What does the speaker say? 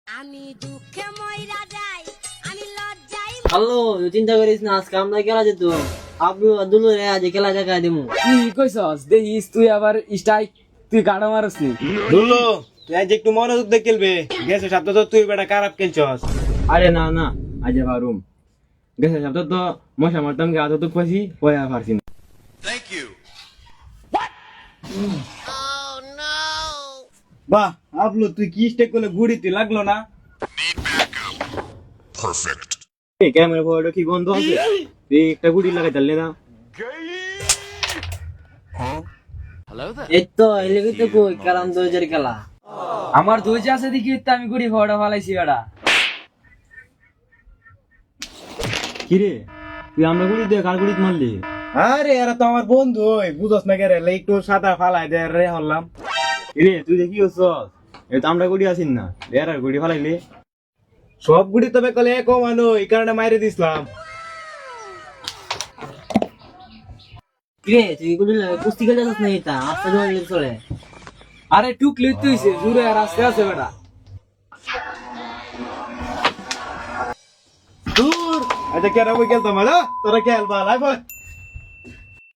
আমি দুঃখে মইরা যাই, আমি লজ্জাই হ্যালো, চিন্তা করিস না, আজকে আমরা খেলা যেত আবু দুলু রে আজ খেলা দেখা দিমু। কি কইছস দেখিস তুই আবার স্ট্রাইক তুই গাড়া মারস নি দুলো তুই আজ একটু মনোযোগ দিয়ে খেলবে। গেছে সপ্তাহ তো তুই বেটা খারাপ খেলছস। আরে না না আজ পারুম গেছে সপ্তাহ তো মশা মারতাম গে আজ তো পাইছি পয়া পারছি না। বাহ আবলু তুই কি স্টেক করলে গুড়িতে লাগলো না? এই ক্যামেরা ফটো কি গন্ধ আছে এই একটা গুড়ি লাগাই তাহলে না এই তো এলিগি তো কই কারণ 2000 খেলা আমার ধৈর্য আছে দেখি তো আমি গুড়ি ফটো ফালাইছি বেটা। কিরে তুই আমরা গুড়ি দেখ আর গুড়িত মারলি আরে এরা তো আমার বন্ধু বুঝস না কে রে একটু সাদা ফালাই দে রে হলাম। কিরে তুই দেখি হচ্ছস এই তো আমরা গুড়ি আসিন না দেয়ার আর গুড়ি ফালাইলি সব গুড়ি তবে কলে কমানো এই কারণে মাইরে দিছিলাম। কিরে তুই গুলি কুস্তি খেলে যাস না, এটা আস্তে জমা চলে। আরে টুকলি তুইছে জুড়ে আর আসতে আছে বেটা দূর আচ্ছা কেন বই খেলতাম তোরা খেলবা লাই